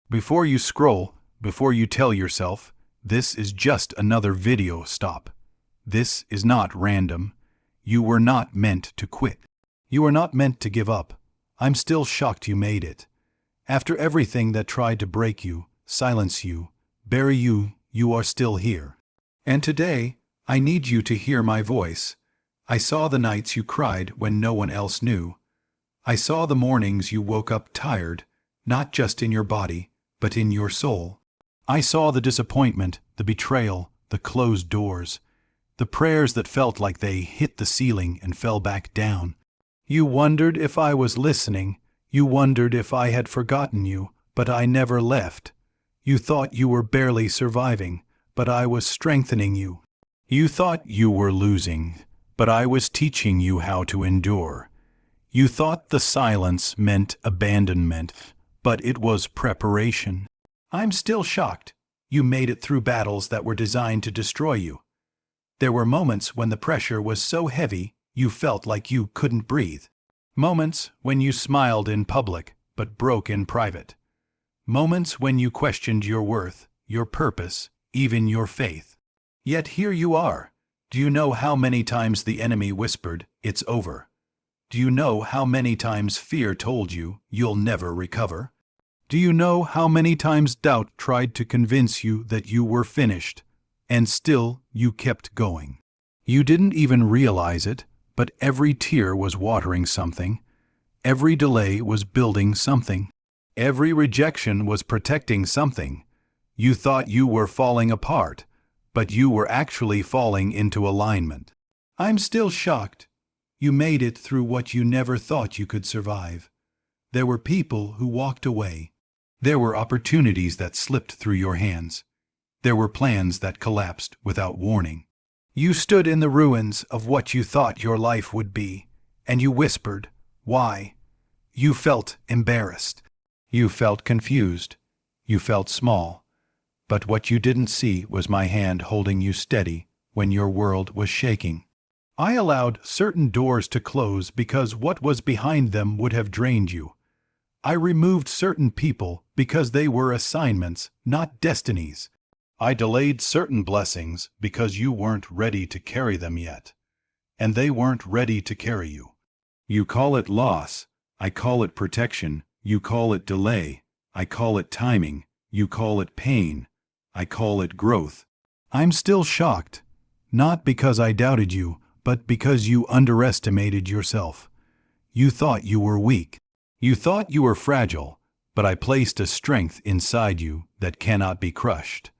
Before you scroll, before you tell yourself, this is just another video, stop. This is not random. You were not meant to quit. You were not meant to give up. I'm still shocked you made it. After everything that tried to break you, silence you, bury you, you are still here. And today, I need you to hear my voice. I saw the nights you cried when no one else knew. I saw the mornings you woke up tired, not just in your body, but in your soul. I saw the disappointment, the betrayal, the closed doors, the prayers that felt like they hit the ceiling and fell back down. You wondered if I was listening. You wondered if I had forgotten you, but I never left. You thought you were barely surviving, but I was strengthening you. You thought you were losing, but I was teaching you how to endure. You thought the silence meant abandonment, but it was preparation. I'm still shocked. You made it through battles that were designed to destroy you. There were moments when the pressure was so heavy you felt like you couldn't breathe. Moments when you smiled in public but broke in private. Moments when you questioned your worth, your purpose, even your faith. Yet here you are. Do you know how many times the enemy whispered, "It's over"? Do you know how many times fear told you you'll never recover? Do you know how many times doubt tried to convince you that you were finished, and still you kept going? You didn't even realize it, but every tear was watering something. Every delay was building something. Every rejection was protecting something. You thought you were falling apart, but you were actually falling into alignment. I'm still shocked. You made it through what you never thought you could survive. There were people who walked away. There were opportunities that slipped through your hands. There were plans that collapsed without warning. You stood in the ruins of what you thought your life would be, and you whispered, "Why?" You felt embarrassed. You felt confused. You felt small. But what you didn't see was my hand holding you steady when your world was shaking. I allowed certain doors to close because what was behind them would have drained you. I removed certain people because they were assignments, not destinies. I delayed certain blessings because you weren't ready to carry them yet. And they weren't ready to carry you. You call it loss. I call it protection. You call it delay. I call it timing. You call it pain. I call it growth. I'm still shocked. Not because I doubted you, but because you underestimated yourself. You thought you were weak. You thought you were fragile, but I placed a strength inside you that cannot be crushed.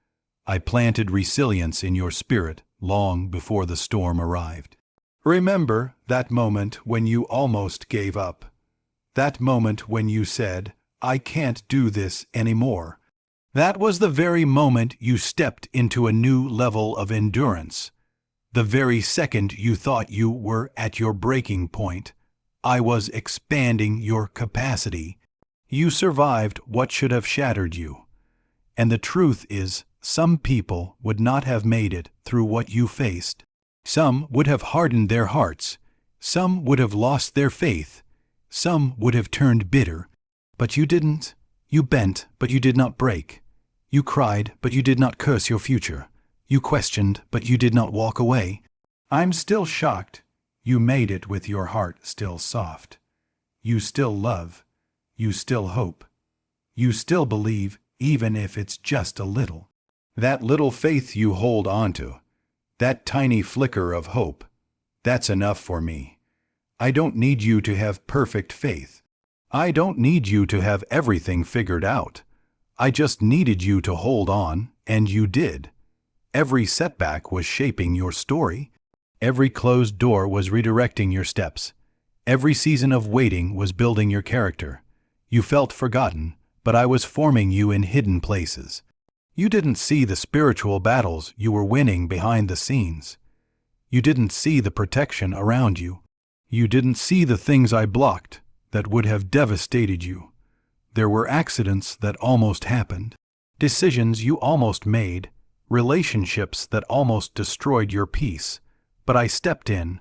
I planted resilience in your spirit long before the storm arrived. Remember that moment when you almost gave up. That moment when you said, "I can't do this anymore." That was the very moment you stepped into a new level of endurance. The very second you thought you were at your breaking point, I was expanding your capacity. You survived what should have shattered you. And the truth is, some people would not have made it through what you faced. Some would have hardened their hearts. Some would have lost their faith. Some would have turned bitter. But you didn't. You bent, but you did not break. You cried, but you did not curse your future. You questioned, but you did not walk away. I'm still shocked. You made it with your heart still soft. You still love. You still hope. You still believe, even if it's just a little. That little faith you hold onto, that tiny flicker of hope, that's enough for me. I don't need you to have perfect faith. I don't need you to have everything figured out. I just needed you to hold on, and you did. Every setback was shaping your story. Every closed door was redirecting your steps. Every season of waiting was building your character. You felt forgotten, but I was forming you in hidden places. You didn't see the spiritual battles you were winning behind the scenes. You didn't see the protection around you. You didn't see the things I blocked that would have devastated you. There were accidents that almost happened, decisions you almost made, relationships that almost destroyed your peace. But I stepped in.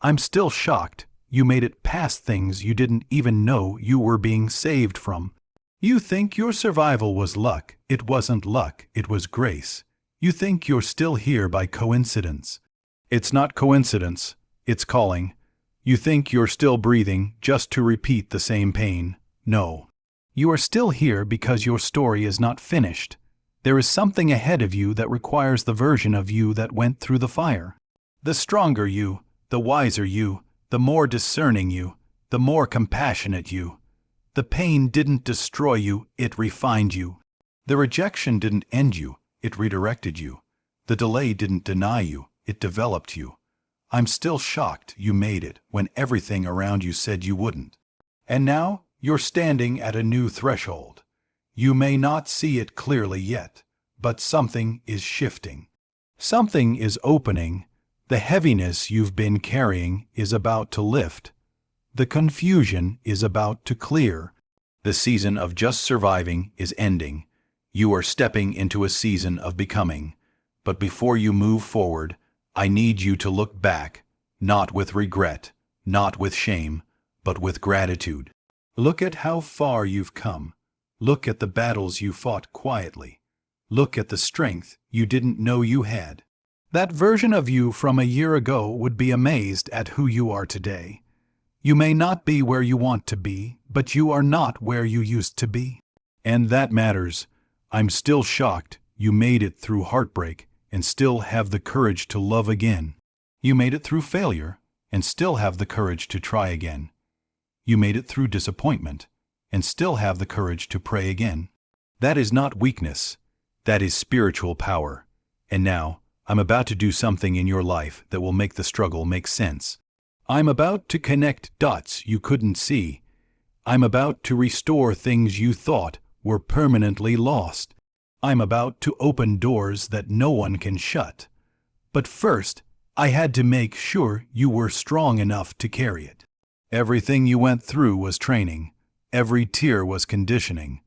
I'm still shocked you made it past things you didn't even know you were being saved from. You think your survival was luck. It wasn't luck, it was grace. You think you're still here by coincidence. It's not coincidence, it's calling. You think you're still breathing just to repeat the same pain. No. You are still here because your story is not finished. There is something ahead of you that requires the version of you that went through the fire. The stronger you, the wiser you, the more discerning you, the more compassionate you. The pain didn't destroy you, it refined you. The rejection didn't end you, it redirected you. The delay didn't deny you, it developed you. I'm still shocked you made it when everything around you said you wouldn't. And now, you're standing at a new threshold. You may not see it clearly yet, but something is shifting. Something is opening. The heaviness you've been carrying is about to lift. The confusion is about to clear. The season of just surviving is ending. You are stepping into a season of becoming. But before you move forward, I need you to look back, not with regret, not with shame, but with gratitude. Look at how far you've come. Look at the battles you fought quietly. Look at the strength you didn't know you had. That version of you from a year ago would be amazed at who you are today. You may not be where you want to be, but you are not where you used to be. And that matters. I'm still shocked you made it through heartbreak and still have the courage to love again. You made it through failure and still have the courage to try again. You made it through disappointment and still have the courage to pray again. That is not weakness. That is spiritual power. And now, I'm about to do something in your life that will make the struggle make sense. I'm about to connect dots you couldn't see. I'm about to restore things you thought were permanently lost. I'm about to open doors that no one can shut. But first, I had to make sure you were strong enough to carry it. Everything you went through was training. Every tear was conditioning.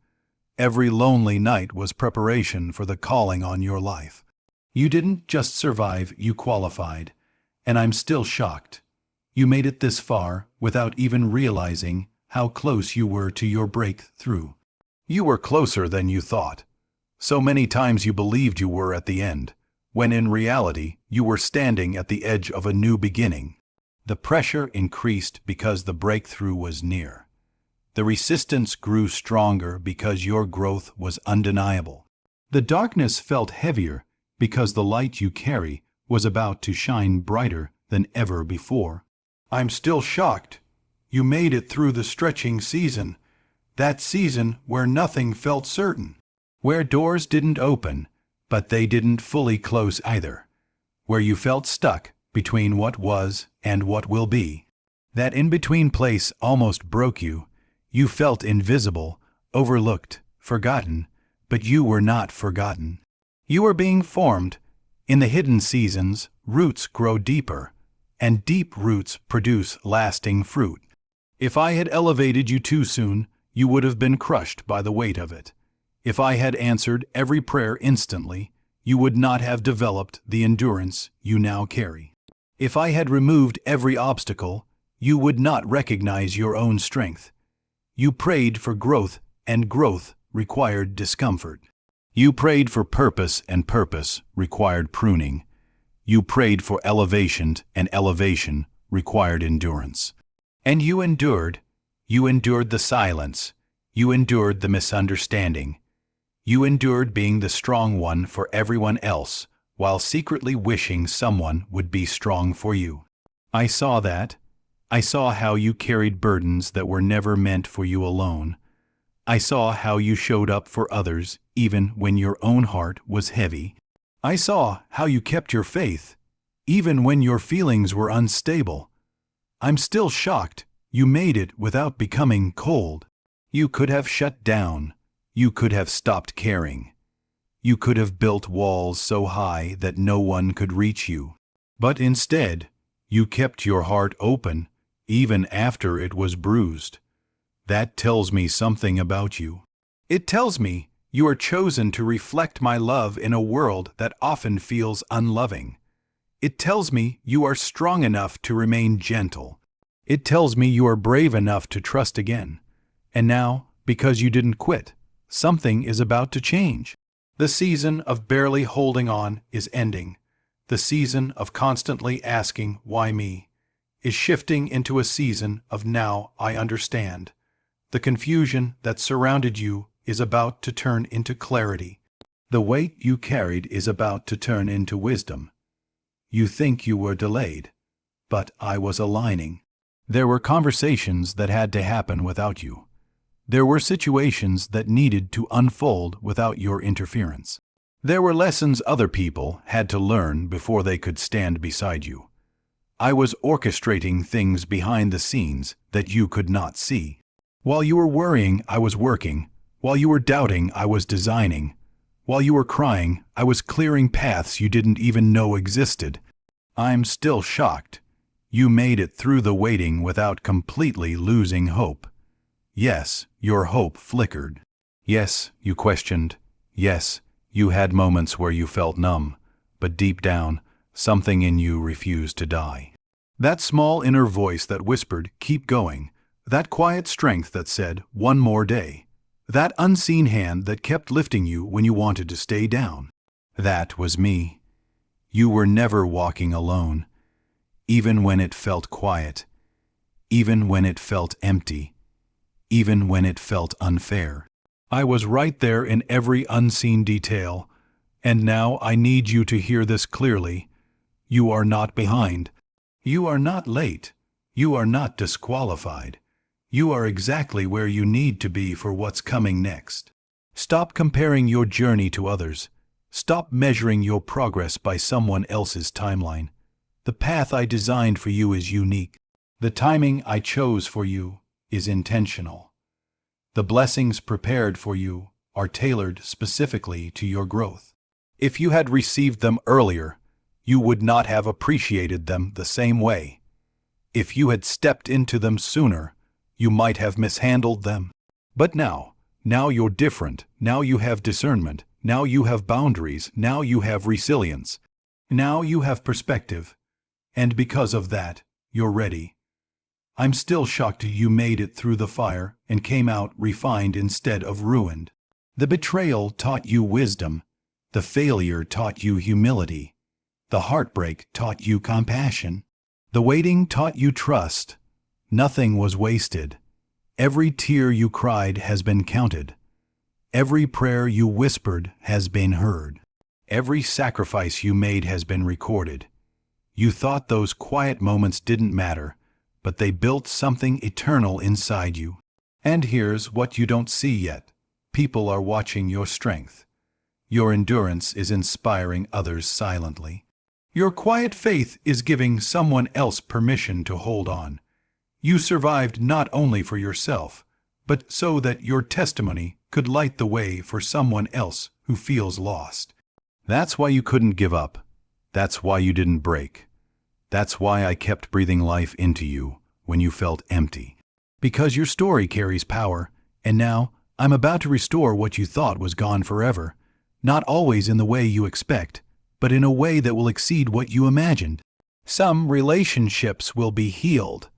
Every lonely night was preparation for the calling on your life. You didn't just survive, you qualified. And I'm still shocked. You made it this far without even realizing how close you were to your breakthrough. You were closer than you thought. So many times you believed you were at the end, when in reality you were standing at the edge of a new beginning. The pressure increased because the breakthrough was near. The resistance grew stronger because your growth was undeniable. The darkness felt heavier because the light you carry was about to shine brighter than ever before. I'm still shocked. You made it through the stretching season, that season where nothing felt certain, where doors didn't open, but they didn't fully close either, where you felt stuck between what was and what will be. That in-between place almost broke you. You felt invisible, overlooked, forgotten, but you were not forgotten. You were being formed. In the hidden seasons, roots grow deeper, and deep roots produce lasting fruit. If I had elevated you too soon, you would have been crushed by the weight of it. If I had answered every prayer instantly, you would not have developed the endurance you now carry. If I had removed every obstacle, you would not recognize your own strength. You prayed for growth, and growth required discomfort. You prayed for purpose, and purpose required pruning. You prayed for elevation, and elevation required endurance. And you endured. You endured the silence. You endured the misunderstanding. You endured being the strong one for everyone else, while secretly wishing someone would be strong for you. I saw that. I saw how you carried burdens that were never meant for you alone. I saw how you showed up for others even when your own heart was heavy. I saw how you kept your faith, even when your feelings were unstable. I'm still shocked you made it without becoming cold. You could have shut down. You could have stopped caring. You could have built walls so high that no one could reach you. But instead, you kept your heart open, even after it was bruised. That tells me something about you. It tells me you are chosen to reflect my love in a world that often feels unloving. It tells me you are strong enough to remain gentle. It tells me you are brave enough to trust again. And now, because you didn't quit. Something is about to change. The season of barely holding on is ending. The season of constantly asking, "Why me?" is shifting into a season of "Now I understand." The confusion that surrounded you is about to turn into clarity. The weight you carried is about to turn into wisdom. You think you were delayed, but I was aligning. There were conversations that had to happen without you. There were situations that needed to unfold without your interference. There were lessons other people had to learn before they could stand beside you. I was orchestrating things behind the scenes that you could not see. While you were worrying, I was working. While you were doubting, I was designing. While you were crying, I was clearing paths you didn't even know existed. I'm still shocked. You made it through the waiting without completely losing hope. Yes, your hope flickered. Yes, you questioned. Yes, you had moments where you felt numb, but deep down, something in you refused to die. That small inner voice that whispered, "Keep going." That quiet strength that said, "One more day." That unseen hand that kept lifting you when you wanted to stay down. That was me. You were never walking alone. Even when it felt quiet. Even when it felt empty. Even when it felt unfair. I was right there in every unseen detail, and now I need you to hear this clearly. You are not behind. You are not late. You are not disqualified. You are exactly where you need to be for what's coming next. Stop comparing your journey to others. Stop measuring your progress by someone else's timeline. The path I designed for you is unique. The timing I chose for you is intentional. The blessings prepared for you are tailored specifically to your growth. If you had received them earlier, you would not have appreciated them the same way. If you had stepped into them sooner, you might have mishandled them. But now you're different. Now you have discernment. Now you have boundaries. Now you have resilience. Now you have perspective. And because of that, you're ready. I'm still shocked you made it through the fire and came out refined instead of ruined. The betrayal taught you wisdom. The failure taught you humility. The heartbreak taught you compassion. The waiting taught you trust. Nothing was wasted. Every tear you cried has been counted. Every prayer you whispered has been heard. Every sacrifice you made has been recorded. You thought those quiet moments didn't matter, but they built something eternal inside you. And here's what you don't see yet. People are watching your strength. Your endurance is inspiring others silently. Your quiet faith is giving someone else permission to hold on. You survived not only for yourself, but so that your testimony could light the way for someone else who feels lost. That's why you couldn't give up. That's why you didn't break. That's why I kept breathing life into you when you felt empty. Because your story carries power, and now I'm about to restore what you thought was gone forever. Not always in the way you expect, but in a way that will exceed what you imagined. Some relationships will be healed.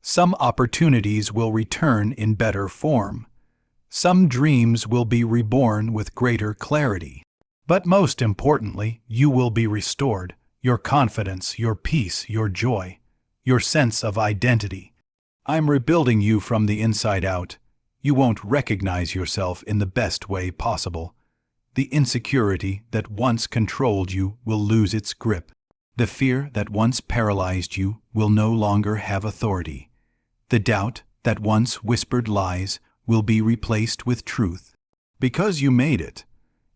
Some opportunities will return in better form. Some dreams will be reborn with greater clarity. But most importantly, you will be restored. Your confidence, your peace, your joy, your sense of identity. I'm rebuilding you from the inside out. You won't recognize yourself in the best way possible. The insecurity that once controlled you will lose its grip. The fear that once paralyzed you will no longer have authority. The doubt that once whispered lies will be replaced with truth. Because you made it,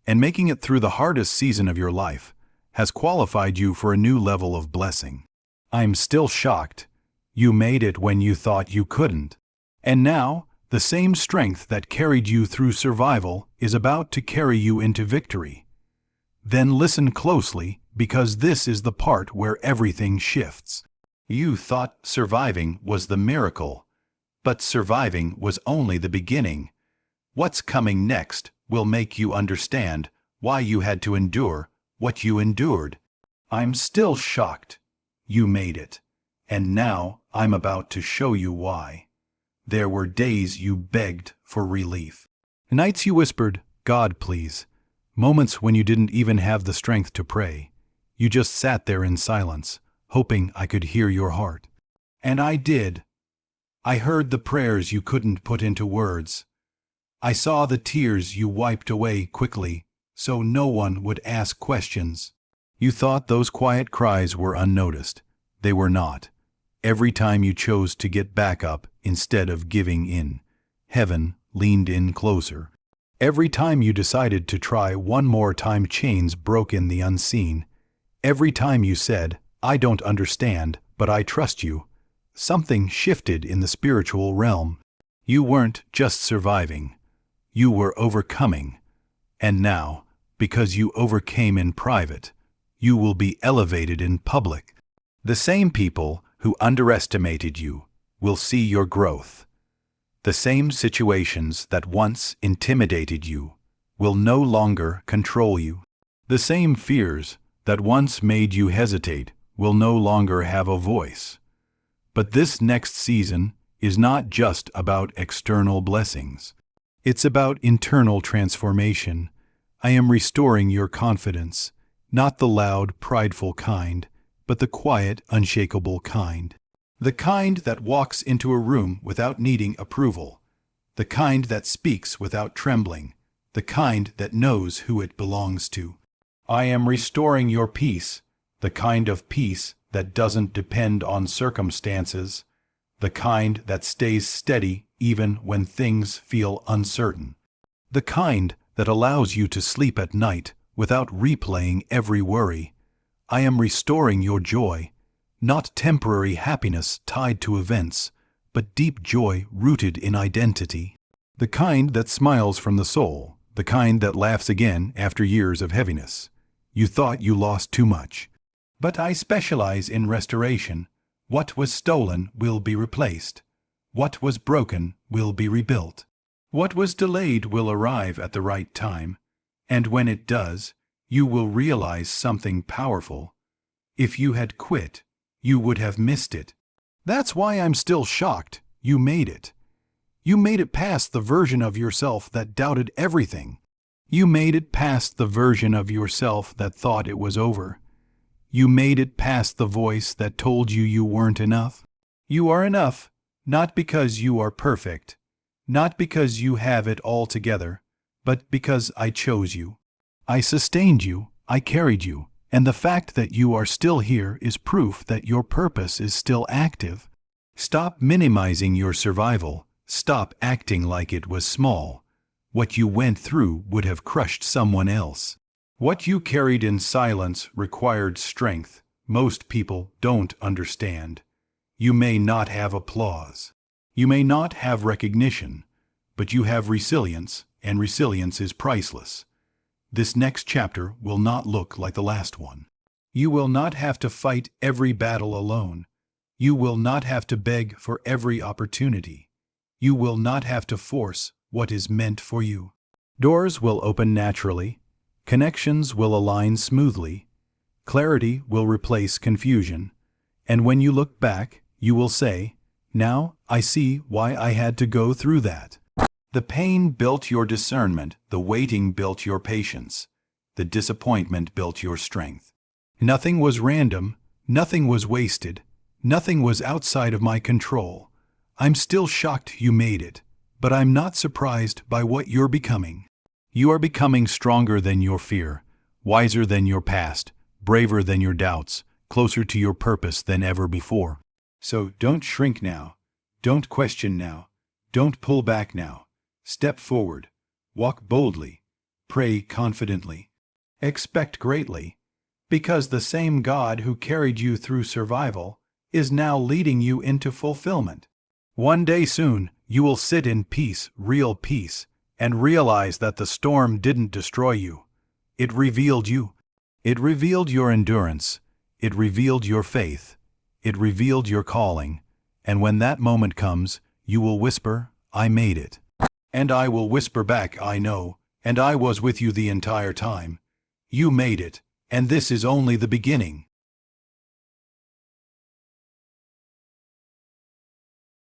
and making it through the hardest season of your life has qualified you for a new level of blessing. I'm still shocked. You made it when you thought you couldn't. And now, the same strength that carried you through survival is about to carry you into victory. Then listen closely, because this is the part where everything shifts. You thought surviving was the miracle, but surviving was only the beginning. What's coming next will make you understand why you had to endure what you endured. I'm still shocked. You made it. And now I'm about to show you why. There were days you begged for relief. Nights you whispered, "God, please." Moments when you didn't even have the strength to pray. You just sat there in silence, hoping I could hear your heart. And I did. I heard the prayers you couldn't put into words. I saw the tears you wiped away quickly, so no one would ask questions. You thought those quiet cries were unnoticed. They were not. Every time you chose to get back up instead of giving in, heaven leaned in closer. Every time you decided to try one more time, chains broke in the unseen. Every time you said, "I don't understand, but I trust you," something shifted in the spiritual realm. You weren't just surviving. You were overcoming. And now, because you overcame in private, you will be elevated in public. The same people who underestimated you will see your growth. The same situations that once intimidated you will no longer control you. The same fears that once made you hesitate will no longer have a voice. But this next season is not just about external blessings. It's about internal transformation. I am restoring your confidence, not the loud, prideful kind, but the quiet, unshakable kind. The kind that walks into a room without needing approval. The kind that speaks without trembling. The kind that knows who it belongs to. I am restoring your peace, the kind of peace that doesn't depend on circumstances, the kind that stays steady even when things feel uncertain, the kind that allows you to sleep at night without replaying every worry. I am restoring your joy, not temporary happiness tied to events, but deep joy rooted in identity. The kind that smiles from the soul, the kind that laughs again after years of heaviness. You thought you lost too much. But I specialize in restoration. What was stolen will be replaced. What was broken will be rebuilt. What was delayed will arrive at the right time. And when it does, you will realize something powerful. If you had quit, you would have missed it. That's why I'm still shocked. You made it. You made it past the version of yourself that doubted everything. You made it past the version of yourself that thought it was over. You made it past the voice that told you you weren't enough. You are enough, not because you are perfect, not because you have it all together, but because I chose you. I sustained you, I carried you, and the fact that you are still here is proof that your purpose is still active. Stop minimizing your survival. Stop acting like it was small. What you went through would have crushed someone else. What you carried in silence required strength. Most people don't understand. You may not have applause. You may not have recognition, but you have resilience, and resilience is priceless. This next chapter will not look like the last one. You will not have to fight every battle alone. You will not have to beg for every opportunity. You will not have to force what is meant for you. Doors will open naturally. Connections will align smoothly. Clarity will replace confusion. And when you look back, you will say, "Now I see why I had to go through that." The pain built your discernment. The waiting built your patience. The disappointment built your strength. Nothing was random. Nothing was wasted. Nothing was outside of my control. I'm still shocked you made it, but I'm not surprised by what you're becoming. You are becoming stronger than your fear, wiser than your past, braver than your doubts, closer to your purpose than ever before. So don't shrink now. Don't question now. Don't pull back now. Step forward. Walk boldly. Pray confidently. Expect greatly. Because the same God who carried you through survival is now leading you into fulfillment. One day soon, you will sit in peace, real peace, and realize that the storm didn't destroy you. It revealed you. It revealed your endurance. It revealed your faith. It revealed your calling. And when that moment comes, you will whisper, "I made it." And I will whisper back, "I know, and I was with you the entire time. You made it, and this is only the beginning."